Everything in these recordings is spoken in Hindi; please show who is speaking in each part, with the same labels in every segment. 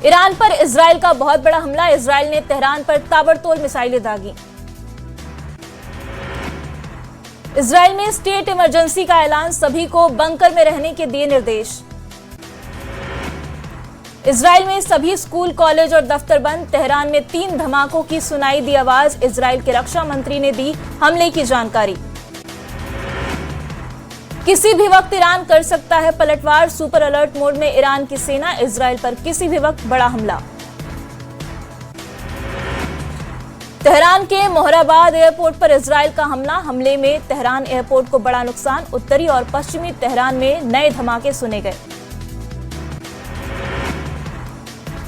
Speaker 1: ईरान पर इजराइल का बहुत बड़ा हमला। इजराइल ने तेहरान पर ताबड़तोड़ मिसाइलें दागी। इजराइल में स्टेट इमरजेंसी का ऐलान, सभी को बंकर में रहने के दिए निर्देश। इजराइल में सभी स्कूल, कॉलेज और दफ्तर बंद। तेहरान में 3 धमाकों की सुनाई दी आवाज। इजराइल के रक्षा मंत्री ने दी हमले की जानकारी। किसी भी वक्त ईरान कर सकता है पलटवार। सुपर अलर्ट मोड में ईरान की सेना। इजराइल पर किसी भी वक्त बड़ा हमला। तेहरान के मोहराबाद एयरपोर्ट पर इजराइल का हमला। हमले में तेहरान एयरपोर्ट को बड़ा नुकसान। उत्तरी और पश्चिमी तेहरान में नए धमाके सुने गए।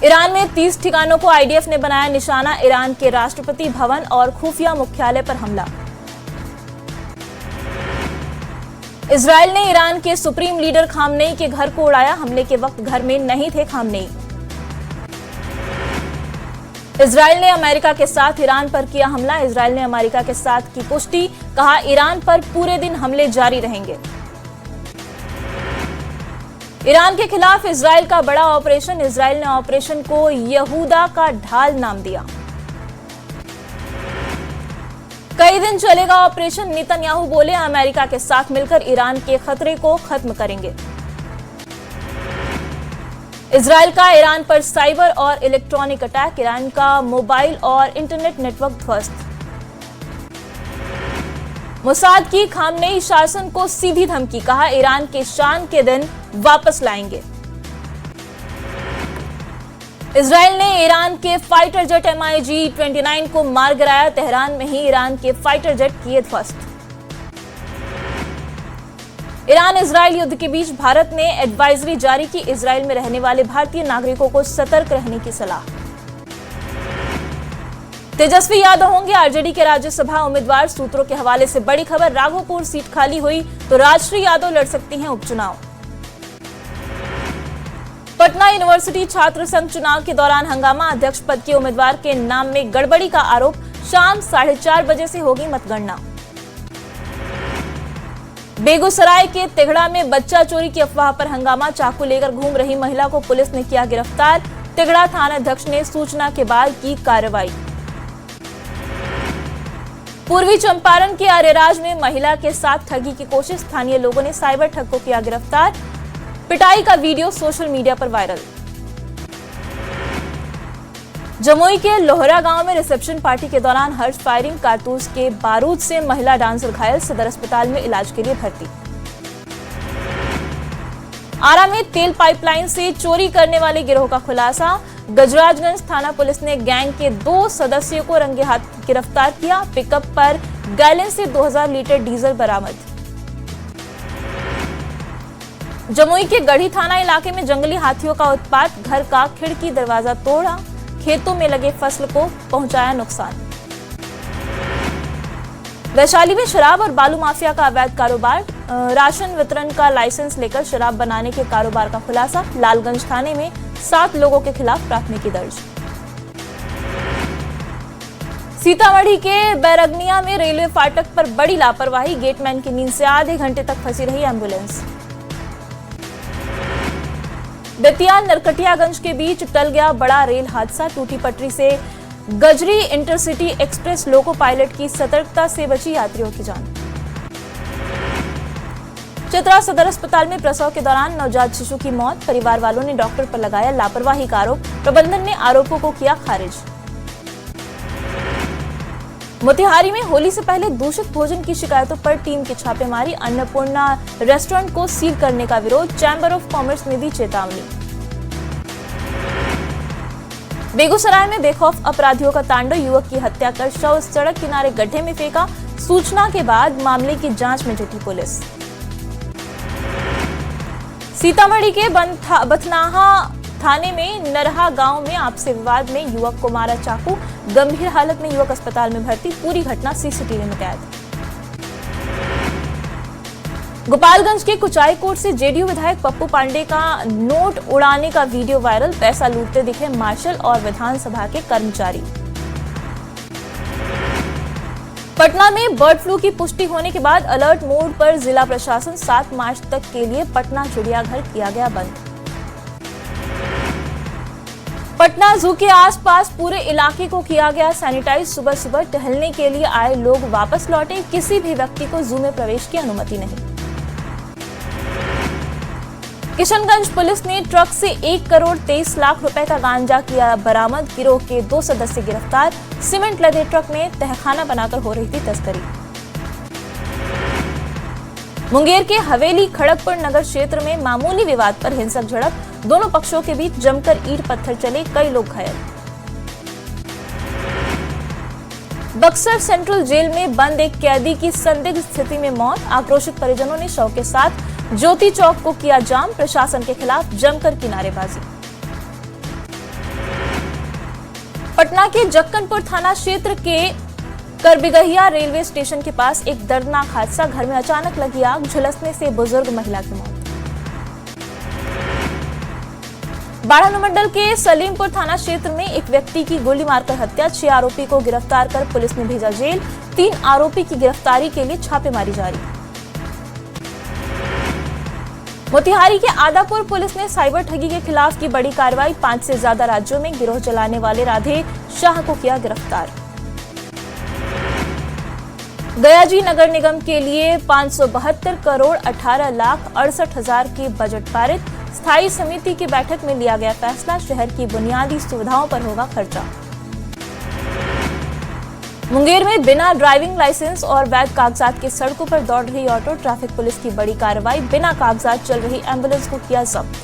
Speaker 1: ईरान में 30 ठिकानों को आईडीएफ ने बनाया निशाना। ईरान के राष्ट्रपति भवन और खुफिया मुख्यालय पर हमला। इजराइल ने ईरान के सुप्रीम लीडर खामनेई के घर को उड़ाया। हमले के वक्त घर में नहीं थे खामनेई। इजराइल ने अमेरिका के साथ ईरान पर किया हमला। इजराइल ने अमेरिका के साथ की पुष्टि, कहा ईरान पर पूरे दिन हमले जारी रहेंगे। ईरान के खिलाफ इजराइल का बड़ा ऑपरेशन। इजराइल ने ऑपरेशन को यहूदा का ढाल नाम दिया। कई दिन चलेगा ऑपरेशन। नेतन्याहू बोले अमेरिका के साथ मिलकर ईरान के खतरे को खत्म करेंगे। इजराइल का ईरान पर साइबर और इलेक्ट्रॉनिक अटैक। ईरान का मोबाइल और इंटरनेट नेटवर्क ध्वस्त। मोसाद की खामनेई शासन को सीधी धमकी, कहा ईरान के शान के दिन वापस लाएंगे। इजराइल ने ईरान के फाइटर जेट MiG-29 को मार गिराया। तेहरान में ही ईरान के फाइटर जेट किए ध्वस्त। ईरान इजराइल युद्ध के बीच भारत ने एडवाइजरी जारी की। इजराइल में रहने वाले भारतीय नागरिकों को सतर्क रहने की सलाह। तेजस्वी यादव होंगे आरजेडी के राज्यसभा उम्मीदवार। सूत्रों के हवाले से बड़ी खबर, राघोपुर सीट खाली हुई तो राजश्री यादव लड़ सकती हैं उपचुनाव। पटना यूनिवर्सिटी छात्र संघ चुनाव के दौरान हंगामा। अध्यक्ष पद के उम्मीदवार के नाम में गड़बड़ी का आरोप। शाम 4:30 बजे से होगी मतगणना। बेगूसराय के तिगड़ा में बच्चा चोरी की अफवाह पर हंगामा। चाकू लेकर घूम रही महिला को पुलिस ने किया गिरफ्तार। तिगड़ा थानाध्यक्ष ने सूचना के बाद की कार्रवाई। पूर्वी चंपारण के अरेराज में महिला के साथ ठगी की कोशिश। स्थानीय लोगों ने साइबर ठग को किया गिरफ्तार। पिटाई का वीडियो सोशल मीडिया पर वायरल। जमुई के लोहरा गांव में रिसेप्शन पार्टी के दौरान हर्ष फायरिंग। कारतूस के बारूद से महिला डांसर घायल। सदर अस्पताल में इलाज के लिए भर्ती। आरा में तेल पाइपलाइन से चोरी करने वाले गिरोह का खुलासा। गजराजगंज थाना पुलिस ने गैंग के 2 सदस्यों को रंगे हाथ गिरफ्तार किया। पिकअप पर गैलन से 2000 लीटर डीजल बरामद। जमुई के गढ़ी थाना इलाके में जंगली हाथियों का उत्पात। घर का खिड़की दरवाजा तोड़ा। खेतों में लगे फसल को पहुंचाया नुकसान। वैशाली में शराब और बालू माफिया का अवैध कारोबार। राशन वितरण का लाइसेंस लेकर शराब बनाने के कारोबार का खुलासा। लालगंज थाने में 7 लोगों के खिलाफ प्राथमिकी दर्ज। सीतामढ़ी के बैरगनिया में रेलवे फाटक पर बड़ी लापरवाही। गेटमैन की नींद से आधे घंटे तक फंसी रही एम्बुलेंस। बेतिया नरकटियागंज के बीच टल गया बड़ा रेल हादसा। टूटी पटरी से गजरी इंटरसिटी एक्सप्रेस लोको पायलट की सतर्कता से बची यात्रियों की जान। चतरा सदर अस्पताल में प्रसव के दौरान नवजात शिशु की मौत। परिवार वालों ने डॉक्टर पर लगाया लापरवाही का आरोप। प्रबंधन ने आरोपों को किया खारिज। मोतिहारी में होली से पहले दूषित भोजन की शिकायतों पर टीम की छापेमारी। अन्नपूर्णा रेस्टोरेंट को सील करने का विरोध। चैंबर ऑफ कॉमर्स ने दी चेतावनी। बेगूसराय में बेखौफ अपराधियों का तांडव। युवक की हत्या कर शव सड़क किनारे गड्ढे में फेंका। सूचना के बाद मामले की जांच में जुटी पुलिस। सीतामढ़ी के बथनाहा थाने में नरहा गांव में आपसी विवाद में युवक को मारा चाकू। गंभीर हालत में युवक अस्पताल में भर्ती। पूरी घटना सीसीटीवी में कैद। गोपालगंज के कुचाईकोट से जेडीयू विधायक पप्पू पांडे का नोट उड़ाने का वीडियो वायरल। पैसा लूटते दिखे मार्शल और विधानसभा के कर्मचारी। पटना में बर्ड फ्लू की पुष्टि होने के बाद अलर्ट मोड पर जिला प्रशासन। 7 मार्च तक के लिए पटना चिड़ियाघर किया गया बंद। पटना जू के आसपास पूरे इलाके को किया गया सैनिटाइज। सुबह सुबह टहलने के लिए आए लोग वापस लौटे। किसी भी व्यक्ति को जू में प्रवेश की अनुमति नहीं। किशनगंज पुलिस ने ट्रक से 1 करोड़ 23 लाख रुपए का गांजा किया बरामद। गिरोह के 2 सदस्य गिरफ्तार। सीमेंट लदे ट्रक में तहखाना बनाकर हो रही थी तस्करी। मुंगेर के हवेली खड़गपुर नगर क्षेत्र में मामूली विवाद पर हिंसक झड़प। दोनों पक्षों के बीच जमकर ईंट पत्थर चले, कई लोग घायल। बक्सर सेंट्रल जेल में बंद एक कैदी की संदिग्ध स्थिति में मौत। आक्रोशित परिजनों ने शव के साथ ज्योति चौक को किया जाम। प्रशासन के खिलाफ जमकर किनारेबाजी। पटना के जक्कनपुर थाना क्षेत्र के करबिगहिया रेलवे स्टेशन के पास एक दर्दनाक हादसा। घर में अचानक लगी आग, झुलसने से बुजुर्ग महिला की मौत। बाढ़ अनुमंडल के सलीमपुर थाना क्षेत्र में एक व्यक्ति की गोली मारकर हत्या। 6 आरोपी को गिरफ्तार कर पुलिस ने भेजा जेल। 3 आरोपी की गिरफ्तारी के लिए छापेमारी जारी। मोतिहारी के आदापुर पुलिस ने साइबर ठगी के खिलाफ की बड़ी कार्रवाई। 5 से ज्यादा राज्यों में गिरोह चलाने वाले राधे शाह को किया गिरफ्तार। गयाजी नगर निगम के लिए 572 करोड़ 18 लाख 68 हजार की बजट पारित। स्थायी समिति की बैठक में लिया गया फैसला। शहर की बुनियादी सुविधाओं पर होगा खर्चा। मुंगेर में बिना ड्राइविंग लाइसेंस और वैध कागजात के सड़कों पर दौड़ रही ऑटो। ट्रैफिक पुलिस की बड़ी कार्रवाई। बिना कागजात चल रही एम्बुलेंस को किया जब्त।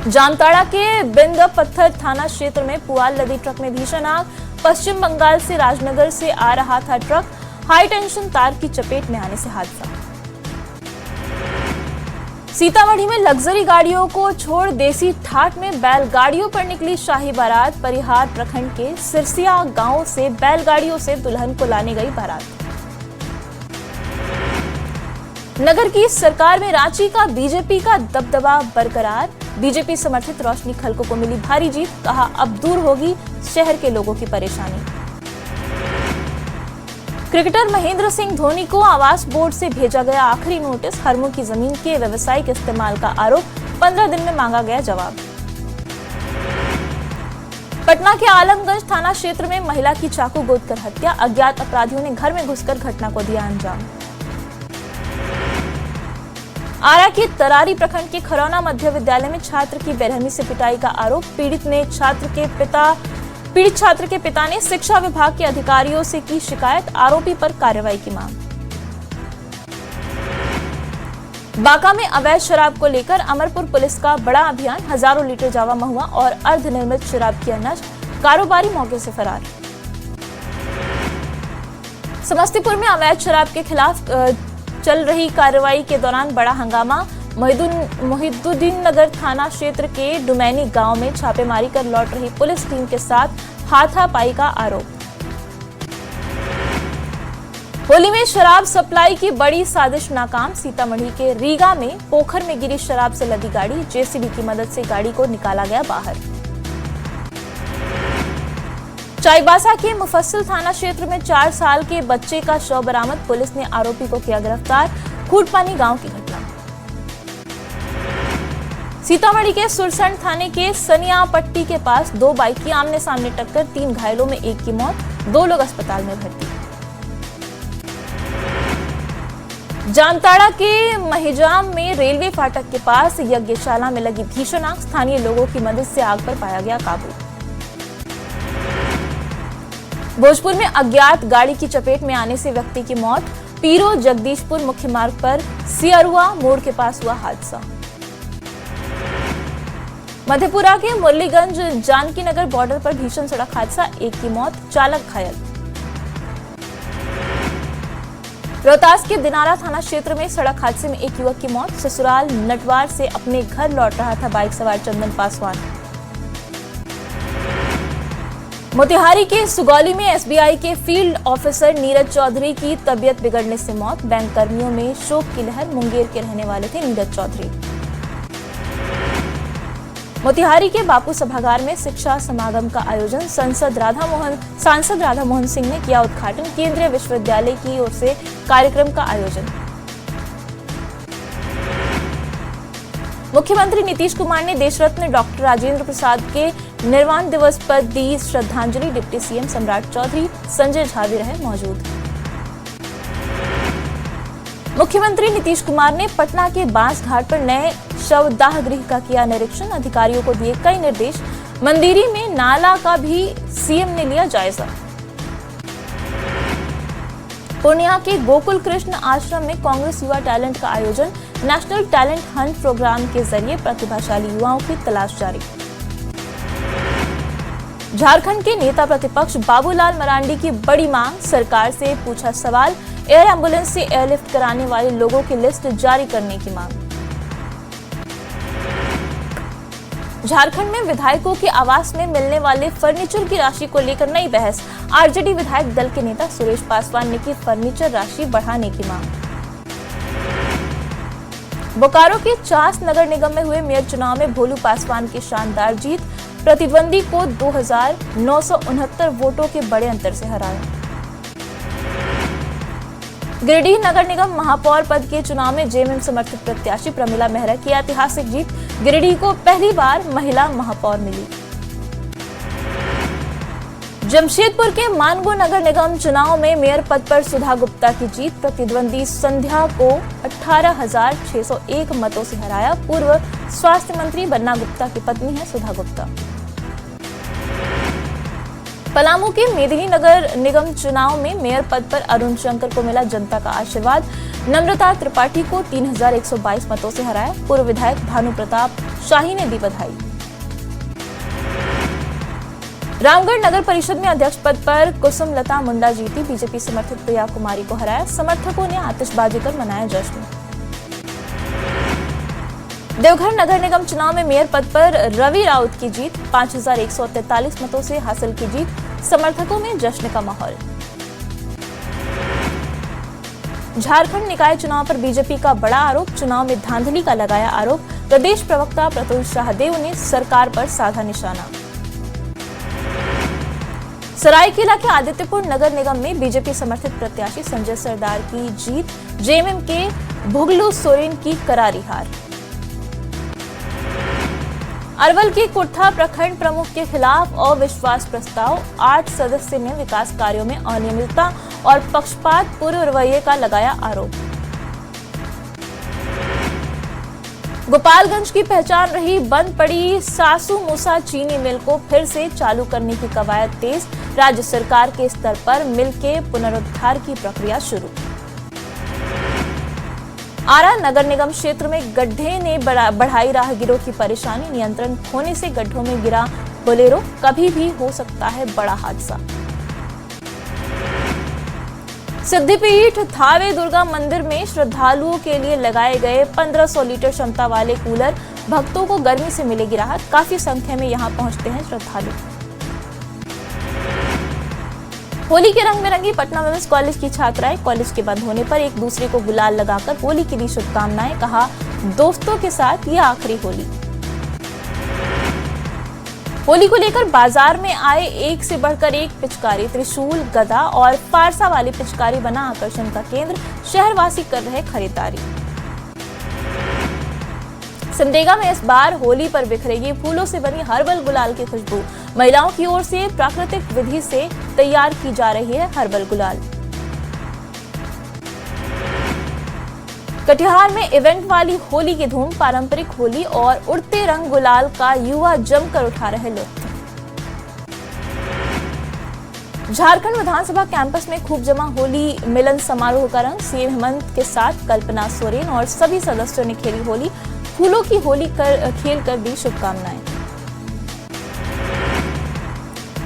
Speaker 1: जामताड़ा के बिंद पत्थर थाना क्षेत्र में पुआल लदी ट्रक में भीषण आग। पश्चिम बंगाल से राजनगर से आ रहा था ट्रक। हाई टेंशन तार की चपेट में आने से हादसा। सीतामढ़ी में लग्जरी गाड़ियों को छोड़ देसी ठाट में बैलगाड़ियों पर निकली शाही बारात। परिहार प्रखंड के सिरसिया गांव से बैलगाड़ियों से दुल्हन को लाने गई बारात। नगर की सरकार में रांची का बीजेपी का दबदबा बरकरार। बीजेपी समर्थित रोशनी खलको को मिली भारी जीत। कहा अब दूर होगी शहर के लोगों की परेशानी। क्रिकेटर महेंद्र सिंह धोनी को आवास बोर्ड से भेजा गया आखिरी नोटिस। हरमू की जमीन के व्यावसायिक इस्तेमाल का आरोप। 15 दिन में मांगा गया जवाब। पटना के आलमगंज थाना क्षेत्र में महिला की चाकू गोदकर हत्या। अज्ञात अपराधियों ने घर में घुसकर घटना को दिया अंजाम। आरा के तरारी प्रखंड के खरौना मध्य विद्यालय में छात्र की बेरहमी से पिटाई का आरोप। पीड़ित छात्र के पिता ने शिक्षा विभाग के अधिकारियों से की शिकायत। आरोपी पर कार्रवाई की मांग। बांका में अवैध शराब को लेकर अमरपुर पुलिस का बड़ा अभियान। हजारों लीटर जावा महुआ और अर्धनिर्मित शराब किया नष्ट। कारोबारी मौके से फरार। समस्तीपुर में अवैध शराब के खिलाफ चल रही कार्रवाई के दौरान बड़ा हंगामा। मोहिद्दुद्दीन नगर थाना क्षेत्र के डुमैनी गांव में छापेमारी कर लौट रही पुलिस टीम के साथ हाथापाई का आरोप। होली में शराब सप्लाई की बड़ी साजिश नाकाम। सीतामढ़ी के रीगा में पोखर में गिरी शराब से लदी गाड़ी। जेसीबी की मदद से गाड़ी को निकाला गया बाहर। चाईबासा के मुफस्सिल थाना क्षेत्र में 4 साल के बच्चे का शव बरामद। पुलिस ने आरोपी को किया गिरफ्तार। खूटपानी गांव की घटना। सीतामढ़ी के सुरसंड थाने के सनियापट्टी के पास 2 बाइक की आमने सामने टक्कर। 3 घायलों में 1 की मौत। 2 लोग अस्पताल में भर्ती। जामताड़ा के महिजाम में रेलवे फाटक के पास यज्ञशाला में लगी भीषण आग। स्थानीय लोगों की मदद से आग पर पाया गया काबू। भोजपुर में अज्ञात गाड़ी की चपेट में आने से व्यक्ति की मौत। पीरो जगदीशपुर मुख्य मार्ग पर सियरुआ मोड़ के पास हुआ हादसा। मधेपुरा के मुरलीगंज जानकी नगर बॉर्डर पर भीषण सड़क हादसा। 1 की मौत, चालक घायल। रोहतास के दिनारा थाना क्षेत्र में सड़क हादसे में 1 युवक की मौत। ससुराल नटवार से अपने घर लौट रहा था बाइक सवार चंदन पासवान। मोतिहारी के सुगौली में एसबीआई के फील्ड ऑफिसर नीरज चौधरी की तबीयत बिगड़ने से मौत। बैंक कर्मियों में शोक की लहर। मुंगेर के रहने वाले थे नीरज चौधरी। मोतिहारी के बापू सभागार में शिक्षा समागम का आयोजन। सांसद राधा मोहन सिंह ने किया उद्घाटन। केंद्रीय विश्वविद्यालय की ओर से कार्यक्रम का आयोजन। मुख्यमंत्री नीतीश कुमार ने देश रत्न डॉक्टर राजेंद्र प्रसाद के निर्वाण दिवस पर दी श्रद्धांजलि। डिप्टी सीएम सम्राट चौधरी, संजय झा भी रहे मौजूद। मुख्यमंत्री नीतीश कुमार ने पटना के बांस घाट पर नए शवदाह गृह का किया निरीक्षण। अधिकारियों को दिए कई निर्देश। मंदिरी में नाला का भी सीएम ने लिया जायजा। पूर्णिया के गोकुल कृष्ण आश्रम में कांग्रेस युवा टैलेंट का आयोजन। नेशनल टैलेंट हंट प्रोग्राम के जरिए प्रतिभाशाली युवाओं की तलाश जारी। झारखंड के नेता प्रतिपक्ष बाबूलाल मरांडी की बड़ी मांग। सरकार से पूछा सवाल। एयर एम्बुलेंस से एयरलिफ्ट कराने वाले लोगों की लिस्ट जारी करने की मांग। झारखंड में विधायकों के आवास में मिलने वाले फर्नीचर की राशि को लेकर नई बहस। आरजेडी विधायक दल के नेता सुरेश पासवान ने की फर्नीचर राशि बढ़ाने की मांग। बोकारो के चास नगर निगम में हुए मेयर चुनाव में भोलू पासवान की शानदार जीत। प्रतिद्वंदी को 2969 वोटों के बड़े अंतर से हराया। गिरिडीह नगर निगम महापौर पद के चुनाव में जेएमएम समर्थित प्रत्याशी प्रमिला मेहरा की ऐतिहासिक जीत। गिरिडीह को पहली बार महिला महापौर मिली। जमशेदपुर के मानगो नगर निगम चुनाव में मेयर पद पर सुधा गुप्ता की जीत। प्रतिद्वंदी संध्या को 18,601 मतों से हराया। पूर्व स्वास्थ्य मंत्री बन्ना गुप्ता की पत्नी है सुधा गुप्ता। पलामू के मेदिनी नगर निगम चुनाव में मेयर पद पर अरुण शंकर को मिला जनता का आशीर्वाद। नम्रता त्रिपाठी को 3,122 मतों से हराया। पूर्व विधायक भानु प्रताप शाही ने दी बधाई। रामगढ़ नगर परिषद में अध्यक्ष पद पर कुसुम लता मुंडा जीती। बीजेपी समर्थित प्रिया कुमारी को हराया। समर्थकों ने आतिशबाजी कर मनाया जश्न। देवघर नगर निगम चुनाव में मेयर पद पर रवि राउत की जीत। 5,143 मतों से हासिल की जीत। समर्थकों में जश्न का माहौल। झारखंड निकाय चुनाव पर बीजेपी का बड़ा आरोप। चुनाव में धांधली का लगाया आरोप। प्रदेश प्रवक्ता प्रतुल शाहदेव ने सरकार पर साधा निशाना। सरायकेला के आदित्यपुर नगर निगम में बीजेपी समर्थित प्रत्याशी संजय सरदार की जीत। जेएमएम के भुगलू सोरेन की करारी हार। अरवल के कुर्था प्रखंड प्रमुख के खिलाफ अविश्वास प्रस्ताव। 8 सदस्य ने विकास कार्यों में अनियमितता और पक्षपातपूर्ण रवैये का लगाया आरोप। गोपालगंज की पहचान रही बंद पड़ी सासू मूसा चीनी मिल को फिर से चालू करने की कवायद तेज। राज्य सरकार के स्तर पर मिल के पुनरुद्धार की प्रक्रिया शुरू। आरा नगर निगम क्षेत्र में गड्ढे ने बढ़ाई राहगीरों की परेशानी। नियंत्रण खोने से गड्ढों में गिरा बोलेरो। कभी भी हो सकता है बड़ा हादसा। सिद्धिपीठ थावे दुर्गा मंदिर में श्रद्धालुओं के लिए लगाए गए 1500 लीटर क्षमता वाले कूलर। भक्तों को गर्मी से मिलेगी राहत। काफी संख्या में यहां पहुंचते हैं श्रद्धालु। होली के रंग में रंगी पटना विमेंस कॉलेज की छात्राएं। कॉलेज के बंद होने पर एक दूसरे को गुलाल लगाकर होली की दी शुभकामनाएं। कहा, दोस्तों के साथ ये आखिरी होली। होली को लेकर बाजार में आए एक से बढ़कर एक पिचकारी। त्रिशूल, गदा और फारसा वाली पिचकारी बना आकर्षण का केंद्र। शहरवासी कर रहे खरीदारी। सिमडेगा में इस बार होली पर बिखरेगी फूलों से बनी हर्बल गुलाल की खुशबू। महिलाओं की ओर से प्राकृतिक विधि से तैयार की जा रही है हर्बल गुलाल। कटिहार में इवेंट वाली होली की धूम। पारंपरिक होली और उड़ते रंग गुलाल का युवा जमकर उठा रहे लुत्फ। झारखंड विधानसभा कैंपस में खूब जमा होली मिलन समारोह का रंग। सीएम हेमंत के साथ कल्पना सोरेन और सभी सदस्यों ने खेली होली। फूलों की होली खेल कर दी शुभकामनाएं।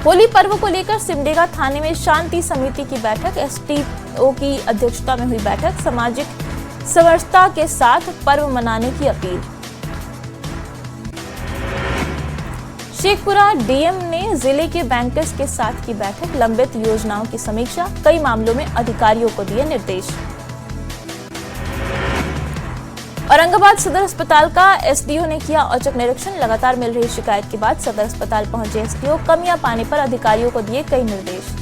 Speaker 1: होली पर्व को लेकर सिमडेगा थाने में शांति समिति की बैठक। एसटीओ की अध्यक्षता में हुई बैठक। सामाजिक समरसता के साथ पर्व मनाने की अपील। शेखपुरा डीएम ने जिले के बैंकर्स के साथ की बैठक। लंबित योजनाओं की समीक्षा। कई मामलों में अधिकारियों को दिए निर्देश। औरंगाबाद सदर अस्पताल का एसडीओ ने किया औचक निरीक्षण। लगातार मिल रही शिकायत के बाद सदर अस्पताल पहुंचे एसडीओ। कमियां पाने पर अधिकारियों को दिए कई निर्देश।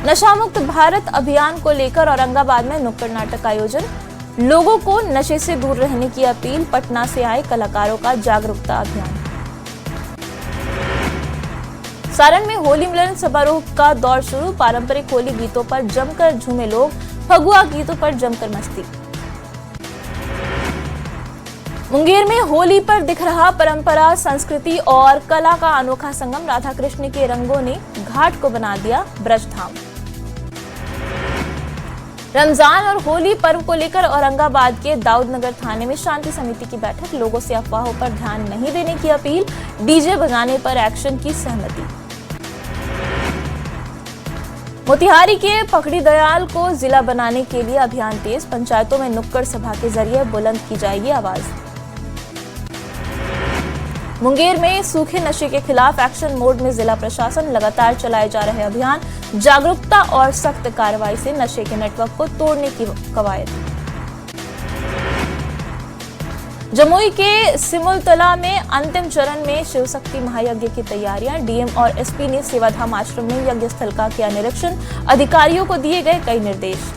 Speaker 1: नशा मुक्त भारत अभियान को लेकर औरंगाबाद में नुक्कड़ नाटक आयोजन। लोगों को नशे से दूर रहने की अपील, पटना से आए कलाकारों का जागरूकता अभियान। सारण में होली मिलन समारोह का दौर शुरू, पारंपरिक होली गीतों पर जमकर झूमे लोग, फगुआ गीतों पर जमकर मस्ती। मुंगेर में होली पर दिख रहा परंपरा, संस्कृति और कला का अनोखा संगम, राधा कृष्ण के रंगों ने घाट को बना दिया ब्रजधाम। रमजान और होली पर्व को लेकर औरंगाबाद के दाऊदनगर थाने में शांति समिति की बैठक, लोगों से अफवाहों पर ध्यान नहीं देने की अपील, डीजे बजाने पर एक्शन की सहमति। मोतिहारी के पकड़ी दयाल को जिला बनाने के लिए अभियान तेज, पंचायतों में नुक्कड़ सभा के जरिए बुलंद की जाएगी आवाज। मुंगेर में सूखे नशे के खिलाफ एक्शन मोड में जिला प्रशासन, लगातार चलाए जा रहे अभियान, जागरूकता और सख्त कार्रवाई से नशे के नेटवर्क को तोड़ने की कवायद। जमुई के सिमुलतला में अंतिम चरण में शिव शक्ति महायज्ञ की तैयारियां, डीएम और एसपी ने सेवाधाम आश्रम में यज्ञ स्थल का किया निरीक्षण, अधिकारियों को दिए गए कई निर्देश।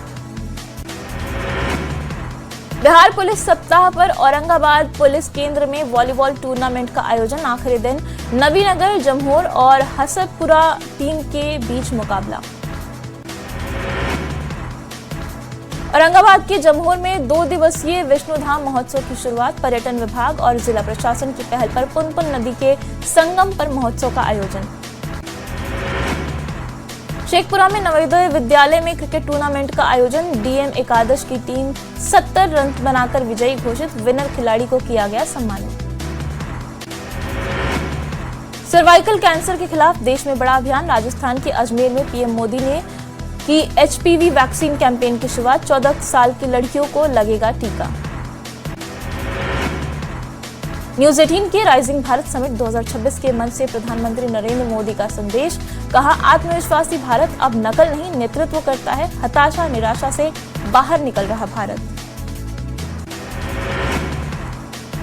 Speaker 1: बिहार पुलिस सप्ताह पर औरंगाबाद पुलिस केंद्र में वॉलीबॉल टूर्नामेंट का आयोजन, आखिरी दिन नबीनगर, जमहोर और हसदपुरा टीम के बीच मुकाबला। औरंगाबाद के जमहोर में 2 दिवसीय विष्णुधाम महोत्सव की शुरुआत, पर्यटन विभाग और जिला प्रशासन की पहल पर पुनपुन नदी के संगम पर महोत्सव का आयोजन। शेखपुरा में नवोदय विद्यालय में क्रिकेट टूर्नामेंट का आयोजन, डीएम एकादश की टीम 70 रन बनाकर विजयी घोषित, विनर खिलाड़ी को किया गया सम्मानित। सर्वाइकल कैंसर के खिलाफ देश में बड़ा अभियान, राजस्थान के अजमेर में पीएम मोदी ने की एचपीवी वैक्सीन कैंपेन की शुरुआत, 14 साल की लड़कियों को लगेगा टीका। न्यूज 18 के राइजिंग भारत समिट 2026 के मंच से प्रधानमंत्री नरेंद्र मोदी का संदेश, कहा आत्मविश्वासी भारत अब नकल नहीं नेतृत्व करता है, हताशा निराशा से बाहर निकल रहा भारत।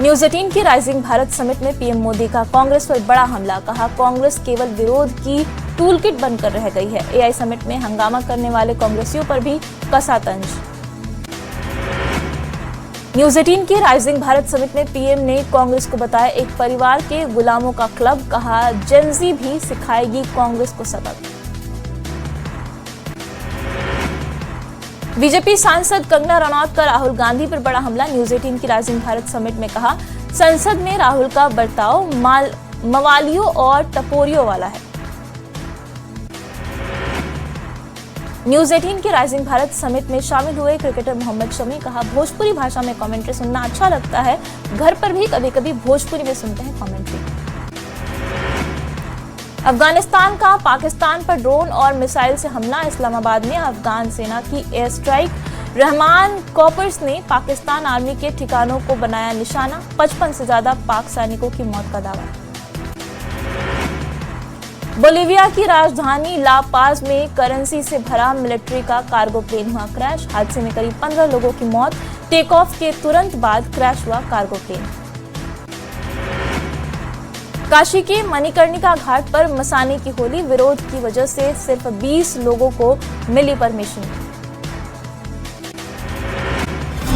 Speaker 1: न्यूज 18 के राइजिंग भारत समिट में पीएम मोदी का कांग्रेस पर बड़ा हमला, कहा कांग्रेस केवल विरोध की टूलकिट बनकर रह गई है, एआई समिट में हंगामा करने वाले कांग्रेसियों पर भी कसा तंज। न्यूज 18 के राइजिंग भारत समिट में पीएम ने कांग्रेस को बताया एक परिवार के गुलामों का क्लब, कहा जेनजी भी सिखाएगी कांग्रेस को सबक। बीजेपी सांसद कंगना रनौत का राहुल गांधी पर बड़ा हमला, न्यूज 18 की राइजिंग भारत समिट में कहा संसद में राहुल का बर्ताव मवालियों और टपोरियों वाला है। न्यूज 18 के राइजिंग भारत समिट में शामिल हुए क्रिकेटर मोहम्मद शमी, कहा भोजपुरी भाषा में कमेंट्री सुनना अच्छा लगता है, घर पर भी कभी कभी भोजपुरी में सुनते हैं कमेंट्री। अफगानिस्तान का पाकिस्तान पर ड्रोन और मिसाइल से हमला, इस्लामाबाद में अफगान सेना की एयर स्ट्राइक, रहमान कॉपर्स ने पाकिस्तान आर्मी के ठिकानों को बनाया निशाना, 55 से ज्यादा पाक सैनिकों की मौत का दावा। बोलिविया की राजधानी ला पाज में करेंसी से भरा मिलिट्री का कार्गो प्लेन हुआ क्रैश, हादसे में करीब 15 लोगों की मौत, टेक ऑफ के तुरंत बाद क्रैश हुआ कार्गो प्लेन। काशी के मणिकर्णिका घाट पर मसाने की होली, विरोध की वजह से सिर्फ 20 लोगों को मिली परमिशन।